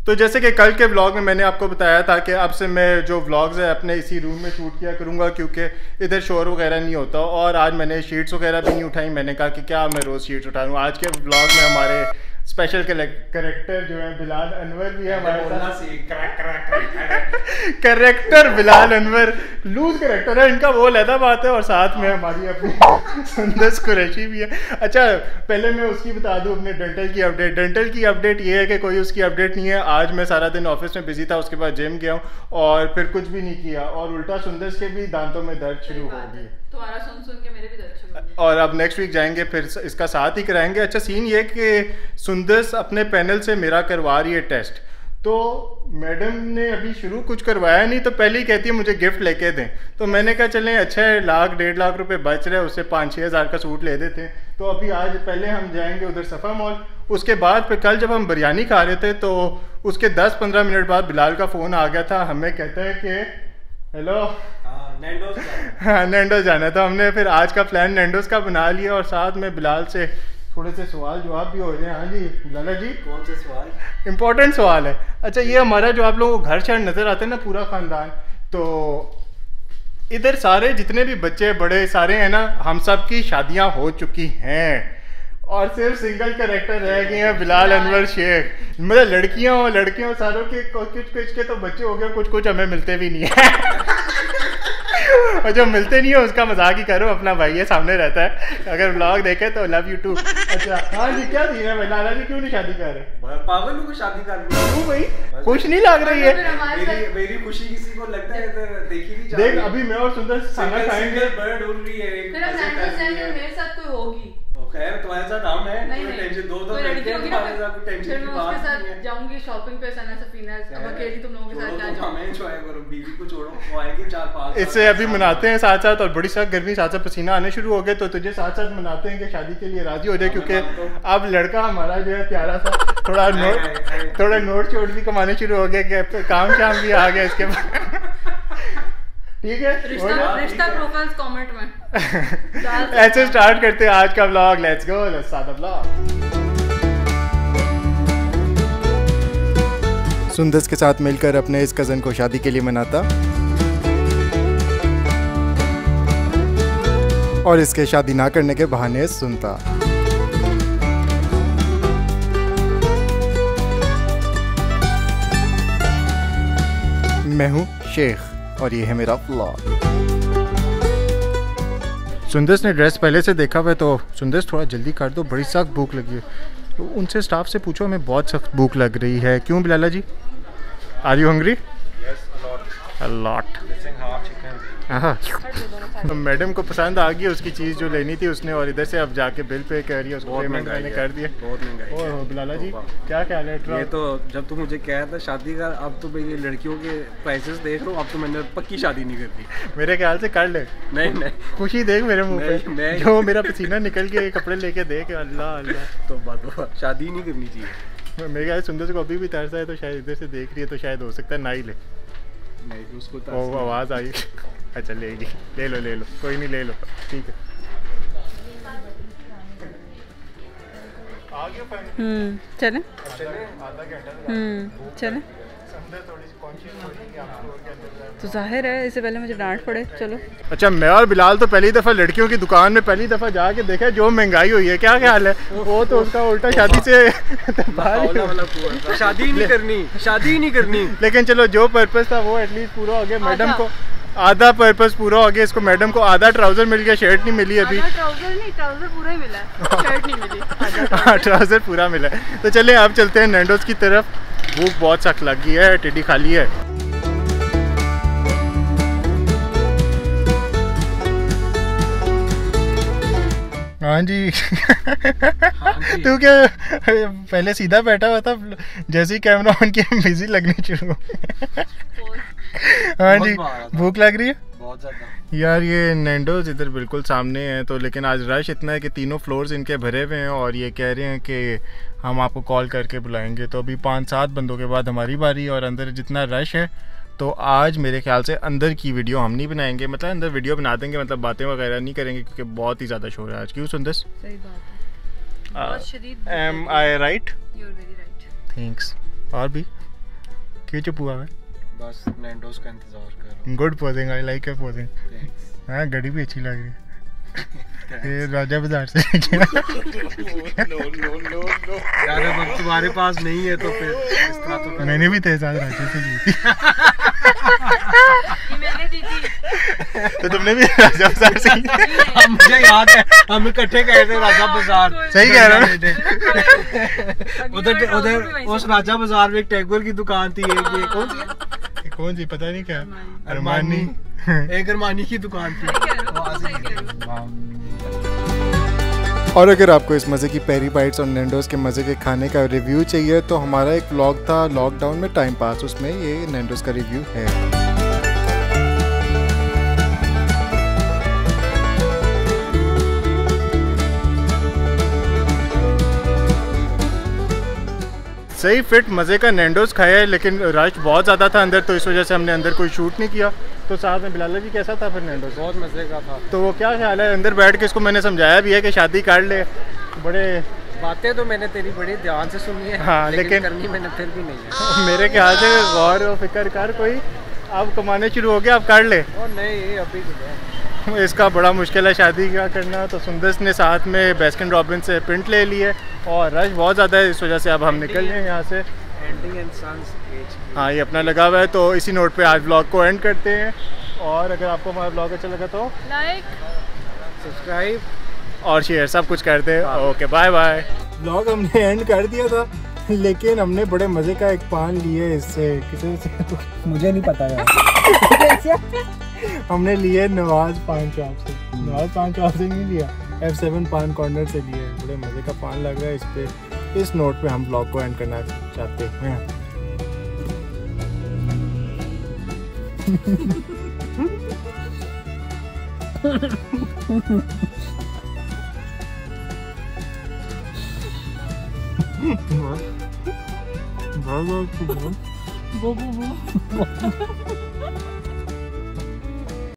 तो जैसे कि कल के व्लॉग में मैंने आपको बताया था कि अब से मैं जो व्लॉग्स है अपने इसी रूम में शूट किया करूँगा क्योंकि इधर शोर वगैरह नहीं होता। और आज मैंने शीट्स वगैरह भी नहीं उठाई। मैंने कहा कि क्या मैं रोज़ शीट्स उठा लूँ। आज के व्लॉग में हमारे स्पेशल कैरेक्टर जो है बिलाल अनवर भी है हमारे साथ। Character Bilal Anwar loose character है इनका, वो लहदा बात है। और साथ में हमारी अपनी सुंदस कुरैशी भी है। अच्छा पहले मैं उसकी बता दूं अपने डेंटल की अपडेट। डेंटल की अपडेट ये है कि कोई उसकी अपडेट नहीं है। आज मैं सारा दिन ऑफिस में बिजी था, उसके बाद जिम गया हूँ और फिर कुछ भी नहीं किया। और उल्टा सुंदस के भी दांतों में दर्द शुरू हो गई। तुम्हारा सुन के मेरे भी दर्द शुरू हो गए। और अब नेक्स्ट वीक जाएंगे फिर इसका साथ ही कराएंगे। अच्छा सीन ये कि सुंदस अपने पैनल से मेरा करवा रही है टेस्ट। तो मैडम ने अभी शुरू कुछ करवाया नहीं, तो पहले ही कहती है मुझे गिफ्ट लेके दें। तो मैंने कहा चलें अच्छा है, 1,00,000-1.5 लाख रुपए बच रहे, उससे 5-6 हज़ार का सूट ले देते हैं। तो अभी आज पहले हम जाएंगे उधर सफ़ा मॉल, उसके बाद फिर कल जब हम बिरयानी खा रहे थे तो उसके 10-15 मिनट बाद बिलाल का फ़ोन आ गया था। हमें कहता है कि हेलो नैंडोज जाना था। हमने फिर आज का प्लान नैंडोज का बना लिया और साथ में बिलाल से थोड़े से सवाल जवाब भी हो रहे हैं। हाँ जी लाला जी, कौन से सवाल? इम्पोर्टेंट सवाल है। अच्छा ये हमारा जो आप लोगों को घर शहर नज़र आते हैं ना पूरा ख़ानदान, तो इधर सारे जितने भी बच्चे बड़े सारे हैं ना, हम सब की शादियाँ हो चुकी हैं और सिर्फ सिंगल कैरेक्टर रह गए हैं बिलाल अनवर शेख। मतलब लड़कियाँ सारों के कुछ के तो बच्चे हो गए, कुछ हमें मिलते भी नहीं है। और जो मिलते नहीं है उसका मजाक ही करो, अपना भाई है सामने रहता है, अगर व्लॉग देखे तो लव यू टू। अच्छा हाँ जी क्या थी भाई, लाला जी क्यों नहीं शादी कर रहे? पागल हूँ शादी कर रही हूँ। क्यों भाई खुश नहीं लग रही है? मेरी खुशी किसी को लगता है तो देख ही नहीं जा। देख अभी मैं और सुंदर खाना खाएंगे, बर्ड उड़ रही है। मेरे साथ कोई होगी खैर तुम्हारे साथ हम हैं, नहीं टेंशन दो लड़के हैं तुम्हारे साथ, कोई टेंशन की बात नहीं है। जाऊंगी शॉपिंग पे सना सफीना, अब अकेली तुम लोगों के साथ क्या जाऊं? हमें एंजॉय करो, बीवी को छोड़ो, वो आएगी 4-5 इससे अभी मनाते हैं साथ साथ। और बड़ी सख्त गर्मी साथ साथ पसीना आने शुरू हो गए, तो तुझे साथ साथ मनाते हैं कि शादी के लिए राजी हो जाए, क्योंकि अब लड़का हमारा जो है प्यारा सा थोड़ा नोट चोट भी कमाने शुरू हो गए, काम शाम भी आ गया इसके बाद। ठीक है रिश्ता प्रोफाइल्स कमेंट में ऐसे स्टार्ट करते हैं आज का vlog. Let's go, let's start the vlog. Sundas के साथ मिलकर अपने इस कज़न को शादी के लिए मनाता और इसके शादी ना करने के बहाने सुनता। मैं हूँ शेख और ये है मेरा व्लॉग। सुंदस ने ड्रेस पहले से देखा हुआ है, तो सुंदस थोड़ा जल्दी कर दो, बड़ी सख्त भूख लगी है। तो उनसे स्टाफ से पूछो हमें बहुत सख्त भूख लग रही है। क्यों Bilala ji, are you hungry? A lot. Madam को पसंद आ गई उसकी चीज़ जो लेनी थी उसने, और इधर से अब जाके बिल पे कर रही है, उसको पेमेंट मैंने कर दिया। बहुत महंगाई है। और बिलाला जी क्या ख्याल है? ये तो जब तू मुझे कहा था शादी का, अब तो मैं ये लड़कियों के प्राइसेस देख रहा हूँ, अब तो मैंने पक्की शादी नहीं करती। मेरे ख्याल से कर ले। नहीं खुशी देख मेरे मुँह पे, जो मेरा पसीना निकल के कपड़े लेके देख, अल्लाह अल्लाह। तो बात शादी नहीं करनी चाहिए। मेरे ख्याल सुंदर को अभी भी तरसा है, तो शायद इधर से देख रही है, तो शायद हो सकता है ना ही ले। नहीं उसको वो आवाज़ आई। अच्छा लेगी, ले लो कोई नहीं, ले लो ठीक है। चले चले तो जाहिर है इससे पहले मुझे डांट पड़े। चलो अच्छा मैं और बिलाल तो पहली दफ़ा लड़कियों की दुकान में पहली दफ़ा जाके देखा जो महंगाई हुई है। क्या ख्याल है? वो तो उसका उल्टा शादी से शादी नहीं करनी। लेकिन चलो जो पर्पस था वो एटलीस्ट पूरा हो गया। मैडम को आधा पर्पस पूरा हो गया, इसको मैडम को आधा ट्राउजर मिल गया, शर्ट नहीं मिली अभी। ट्राउजर पूरा ही मिला है, शर्ट नहीं मिली। ट्राउजर पूरा मिला है। तो चलिए अब चलते हैं नैंडोज की तरफ। भूख बहुत सख्त लगी है, टिड्डी खाली है। हाँ जी तू क्या पहले सीधा बैठा हुआ था, जैसे ही कैमरा ऑन किया बिजी लगने शुरू। हाँ जी भूख लग रही है बहुत ज़्यादा यार। ये नैंडोज इधर बिल्कुल सामने है, तो लेकिन आज रश इतना है कि तीनों फ्लोर्स इनके भरे हुए हैं और ये कह रहे हैं कि हम आपको कॉल करके बुलाएंगे। तो अभी 5-7 बंदों के बाद हमारी बारी, और अंदर जितना रश है तो आज मेरे ख्याल से अंदर की वीडियो हम नहीं बनाएंगे, मतलब अंदर वीडियो बना देंगे, मतलब बातें वगैरह नहीं करेंगे क्योंकि बहुत ही ज़्यादा शोर है आज। क्यों सुंदस? सही बात है, am I right? You are very right. Thanks. और भी क्यों चुप हुआ है? बस नैंडोस का इंतजार कर रहा हूँ। Good posing, I like your posing. Thanks. हाँ घड़ी भी अच्छी लग रही है। ये राजा बाजार से यार अब तुम्हारे पास नहीं है तो फिर इस तरह तो मैंने भी तेरे साथ राजा से ली थी। ये मैंने दी थी। तो तुमने भी राजा बाजार से ली? मुझे याद है हम इकट्ठे गए थे राजा बाजार। सही कह रहा हूँ। उधर उस राजा बाजार में एक टैगोर की दुकान थी। ये कौन सी है? कौन सी पता नहीं क्या? अरमानी। एक अरमानी की दुकान थी। और अगर आपको इस मज़े की पेरी बाइट्स और नैंडोस के मज़े के खाने का रिव्यू चाहिए तो हमारा एक व्लॉग था लॉकडाउन में टाइम पास, उसमें ये नैंडोस का रिव्यू है। सही फिट मज़े का नैंडोस खाया है, लेकिन रश बहुत ज़्यादा था अंदर, तो इस वजह से हमने अंदर कोई शूट नहीं किया। तो साथ में बिलाला जी कैसा था फिर नैंडोस? बहुत मजे का था। तो वो क्या ख्याल है? अंदर बैठ के इसको मैंने समझाया भी है कि शादी कर ले। बड़े बातें तो मैंने तेरी बड़ी ध्यान से सुनी है। हाँ, लेकिन करनी मैंने फिर भी नहीं है। मेरे ख्याल से गौर और फिक्र कर, कोई अब कमाने शुरू हो गया, अब कर ले। और नहीं अभी इसका बड़ा मुश्किल है शादी का करना। तो सुंदर ने साथ में बेस्किन रॉबिन से प्रिंट ले लिए और रश बहुत ज़्यादा है, इस वजह से अब हम निकल रहे हैं यहाँ से। हाँ ये अपना लगा हुआ है। तो इसी नोट पे आज ब्लॉग को एंड करते हैं। और अगर आपको हमारा ब्लॉग अच्छा लगा तो लाइक, सब्सक्राइब और शेयर सब कुछ कर दे। Okay bye bye. ब्लॉग हमने एंड कर दिया था, लेकिन हमने बड़े मज़े का एक पान लिए इससे किसी से तो मुझे नहीं पता यार। हमने लिए नवाज पान शॉप से। नवाज पान शॉप से नहीं लिया, F7 पान कॉर्नर से लिए। बड़े मज़े का पान लग रहा है। इस पे इस नोट पे हम ब्लॉग को एंड करना चाहते हैं। बहुत